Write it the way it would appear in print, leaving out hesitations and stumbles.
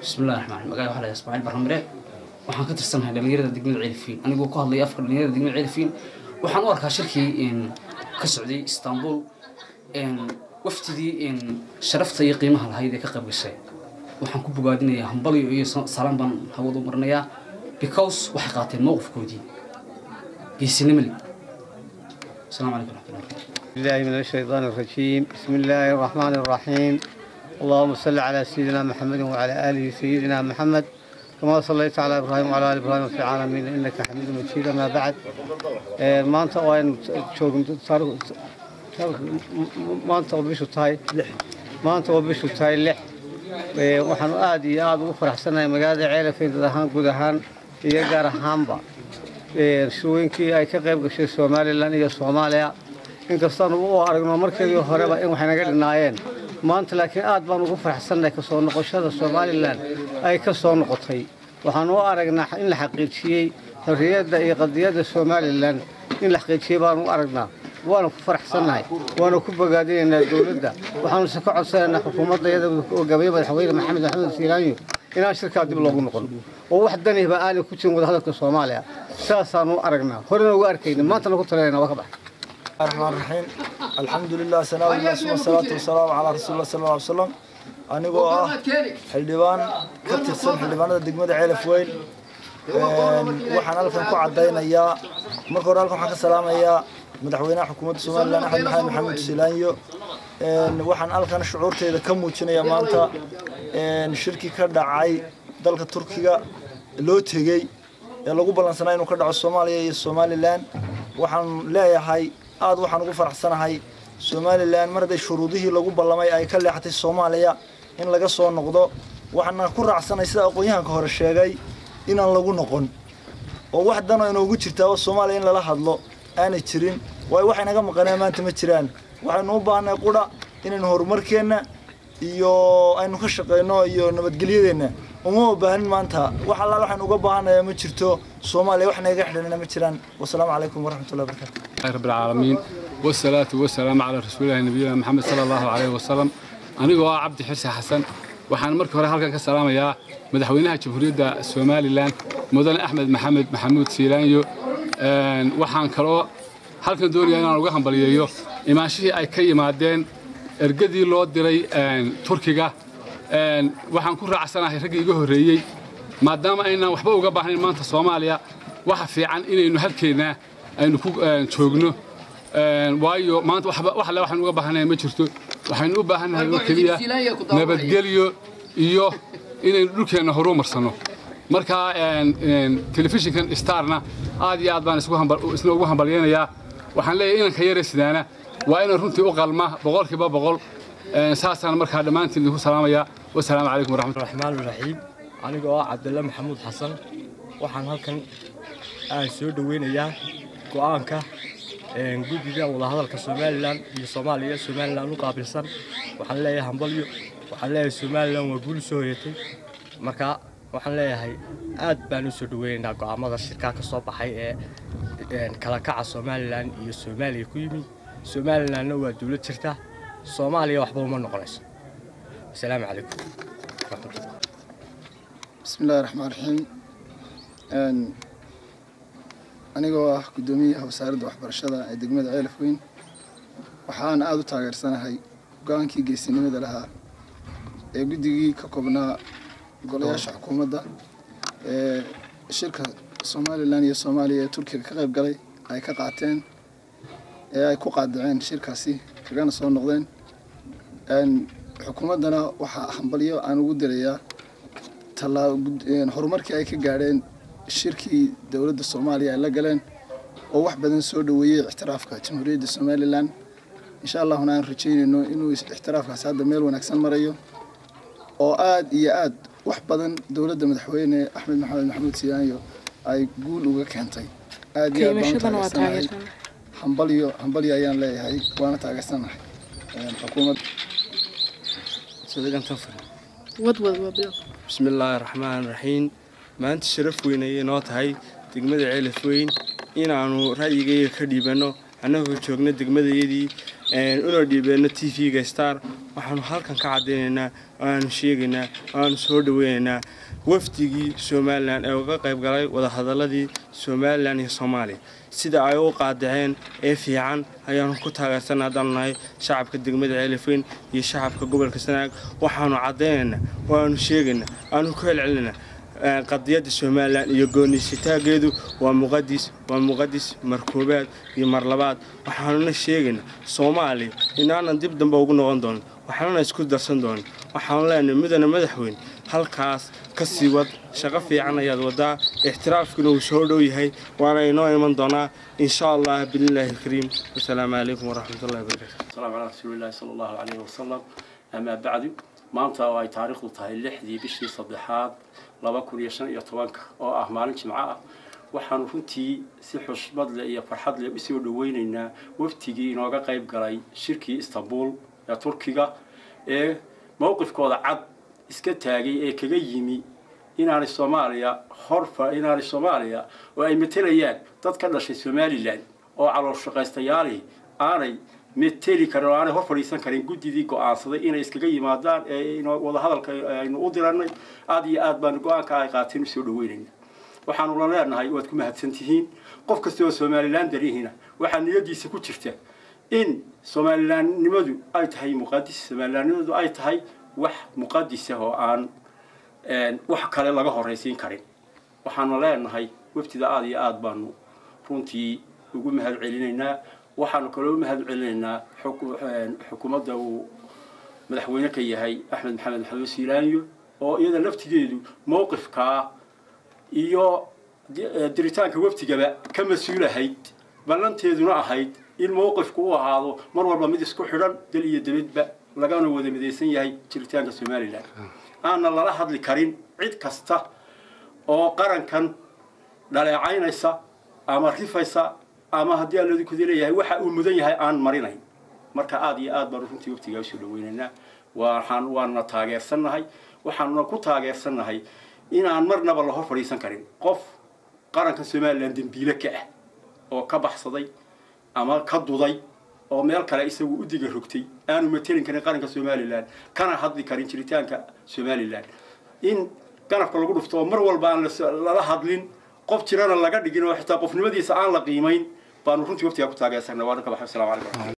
بسم الله الرحمن الرحيم magaca waxa la ismaaciil barhamre waxaan ka tirsanahay dhalinyarada degmada Ceelfiin anigoo ku hadlay afka dhalinyarada degmada Ceelfiin waxaan u arkaa shirkii ka socday Istanbul waftidii sharafta iyo qiimaha lahayd ee ka qayb gashay waxaan ku bogaadinayaa hambaliyo iyo salaam baan hawada u marnayaa because waxay qaateen mowqifkoodii geesinimo leh السلام عليكم ورحمة الله بالله من الشيطان الرجيم بسم الله الرحمن الرحيم اللهم صل على سيدنا محمد وعلى آله سيدنا محمد كما صليت على إبراهيم وعلى آل إبراهيم في العالمين إنك حميد مجيد. ما بعد ما أنت وين ما أنت وبيشو تاي ما أنت وبيشو تاي لح وحن آدي وفرح سنة مجال Ceelfiin دهان جودهان يجار هامبا شوينكي أي كقرب كشي Somaliland يا Soomaaliya inkastoo uu aragno markii horeba in waxay naga dhinaayeen maanta laakiin aad baan ugu faraxsanahay ka soo noqoshada Somaliland ay ka soo noqotay waxaan u aragnaa in la xaqiijiyay xorriyadda iyo qadiyadda Somaliland in la xaqiijiyay baan u aragnaa waana ku faraxsanahay waana ku bogaadinaynaa dawladda waxaan ka codsanaynaa xukuumadda iyada oo gabayay madaxweyne Maxamed Axmed Siiraanyo inaan shirka dib loogu noqon oo wax daniba aan ku jirin wada hadalka Soomaaliya saasaan u aragnaa horena u arkayna maanta ku taleenaa waa ka baxay الرحمن الرحيم الحمد لله سلام الله والصلاة والسلام على رسول الله صلى الله عليه وسلم أنا جوا حلبان كتير حلبان الدقمة Ceelfiin وحنا لكم كعدينا يا مركور لكم حق السلام يا مدحوينا حكومة Somaliland أحد محمد سيلانيو وحنا لكم شعور تيدا كم وجنا يا مانتا شركة كرد عاي دلك تركيا لو تجي يلا قبل سنين وكرد على الصومالية Somaliland وحن لا يا هاي aad waxaan ugu faraxsanahay Somaliland marday shuruudihii lagu ballamay ay ka leexatay Soomaaliya in laga soo noqdo waxaan ku raacsanahay sida aqoonyahanka hore sheegay inaan lagu noqon oo wax dan oo inoogu jirtaa Soomaaliya in lala hadlo aanay jirin waxay naga maqaneen maanta ma jiraan waxaan u baahanahay qura inaan horumarkeena iyo aynu ka shaqeyno iyo nabadgelyadeena uma baahan maanta wax alla waxaan uga baahanahay ma jirto Soomaaliya wax naga xidhanna ma jiraan wassalaamu calaykum waraxmatullaahi wabarakaatuh رب العالمين والصلاة والسلام على رسول الله نبينا محمد صلى الله عليه وسلم أنا جوا عبد حسن حسن وحنا مركب هالك السلام يا مدحوينها جمهورية Somaliland مدن أحمد محمود سيلانيو وحنا كرو هالك دوري أنا وجههم بليجيو إماشي أي كي مادين إرجدي لود دري تركيا وحنا كل رأسنا هيرجع جهورية ما دام أنا وحبوا وجبهنا ما أنت Soomaaliya وحفي عن إنه هالكينا aynu ku joogno waayo maanta wax la waxaan uga baahanahay ma jirto waxaan u baahanahay oo kaliya nabadgelyo iyo inaynu dhulkeena horumarsano marka telefishinkan Starna aad iyo aad baan isna ugu hambalyeynaya waxaan leeyahay inaan ka yareysidaana waa inaan runtii u qalma boqolkiiba boqol saasaan marka dhamaantiin idinku salaamaya wassalaamu calaykum waraxmatullaahi الرحمن الرحيم anigoo Cabdulla Maxamuud Xasan waxaan halkan aan soo dhaweynayaa go'aanka guddiga wada hadalka Somaliland iyo Somaliland u qaabilsan waxaan leeyahay hambalyo waxaan leeyahay Somaliland waa guul soo hoyatay marka waxaan leeyahay aad baan u soo dhaweynaynaa go'aamada shirka ka soo baxay ee kala kaca Somaliland iyo Soomaaliya ku yimid Somaliland waa dawlad jirta Soomaaliya waxba uma noqonayso السلام عليكم بسم الله الرحمن الرحيم anigoo gudoomiyaha wasaaradda waxbarashada ee degmada Ceelfiin waxaan aad u taageersanahay go'aankii geesinimada lahaa ee guddigii ka koobnaa golayaasha xukuumadda ee shirka Somaliland iyo Soomaaliya ee Turkiga ka qayb galay ay ka qaateen ee ay ku qaadaceen shirkaasi kagana soo noqdeen xukuumaddana waxa hambalyo aan ugu dilayaa horumarkii ay ka gaadheen shirkii dawladda Soomaaliya ay la galeen oo wax badan soo dhaweeyay ixtiraafka jamhuuriyadda Somaliland insha Allah aan rajaynayno inuu ixtiraafkaas hadda meel wanaagsan marayo oo aad iyo aad wax badan dawladda madaxweyne Axmed Maxamed Siiraanyo ay guul uga keentay aad iyo aad hambalyo ayaan leeyahay waana taageersanahay xukuumadda بسم الله الرحمن الرحيم ما أنت شرف وين نوت هاي دقمة Ceelfiin إن عنو رأيي كديبنا أنا هو شغلنا دقمة يدي أنا ديبنا TV Star waxaanu halkan ka cadaynaynaa aanu sheegaynaa aanu soo dhaweynaynaa wafdigii Somaliland ee uga qayb galay wada hadaladii Somaliland iyo Soomaaliya sida ay u qaadaceen ee fiican ayaanu ku taageersanaa dalnahay shacabka degmada Ceelafweyn iyo shacabka gobolka Sanaag waxaanu cadaynaynaa waanu sheegaynaa aanu ku celcelinaa qadiyada Somaliland iyo gooniisitaageedu waa muqaddis markoobaad iyo marlabaad waxaanu sheegaynaa Soomaaliya inaanan dib dambe ugu noqon doonin waxaana isku darsan doonin waxaan leenahay midana madaxweyne halkaas ka sii wad shaqo fiican ayaad wadaa ixtiraafkuna uu soo dhow yahay waana inoo iman doonaa insha Allah billahi kariim assalaamu alaykum wa rahmatullahi wa barakatuh salaam ala rasuulillahi sallallahu alayhi wa sallam ama bacdi maanta ay taariikhdu tahay 6dii bishii saddexaad 2015 oo ah maalin jimco ah waxaan runtii si xushmad leh iyo farxad leh u soo dhaweynaynaa waftigii inooga qayb galay shirkii Istanbul ee Turkiga ee mowqifkooda cad iska taagay ee kaga yimi inaanay Soomaaliya oo ay metelayaan dad ka dhashay Somaliland oo calool shaqaystayaal aanay meteli karin oo aanay hor fadhiisan karin gudidii go'aansaday inay iskaga yimaadaan ee wada hadalka aynu u diranay aad iyo aad baan go'aanka ay qaateen soo dhaweynaynaa waxaanu la leenahay waad ku mahadsantihiin qof kasta oo Somaliland darihina waxa niyadiisa ku jirta in Somalilandnimadu ay tahay muqaddis Somalilandnimadu ay tahay wax muqaddis ah oo aan wax kale laga horeysiin karin waxaanu leenahay waftida aad iyo aad baanu runtii ugu mahad celinaynaa waxaanu kale u mahad celinaynaa xukuumadda uu madaxweyne ka yahay Axmed Maxamed Xasan Silaanyo oo iyada laftigeedu mowqifka iyo diritaanka waftigaba ka mas'uulahayd ballanteeduna ahayd in mowqifku uu ahaado mar walba mid isku xidhan dal iyo dibadba lagana wada midaysan yahay jiritaanka Somaliland aana lala hadli karin cid kasta oo qarankan dhaleecaynaysa ama rifaysa ama haddii aan ku dileeyahay waxa uu mudan yahay aan marinayn marka aad iyo aad baan runtii waqtiga soo dhaweynaynaa waana taageersanahay waxaanuna ku taageersanahay in aan marnaba la hor fadhiisan karin qof qaranka Somaliland dambiile ka ah oo ka baxsaday ama ka duday oo meel kale isagu u diga rogtay aanu metelin karin qaranka Somaliland kana hadli karin jiritaanka Somaliland in ganafka lagu dhufto mar walba aan la hadlin qof jirana laga dhigin oo xitaa qofnimadiisa aan la qiimeyn baan runtii waqtiga ku taageersanaa waan ka baxay. Assalaamu calaykum.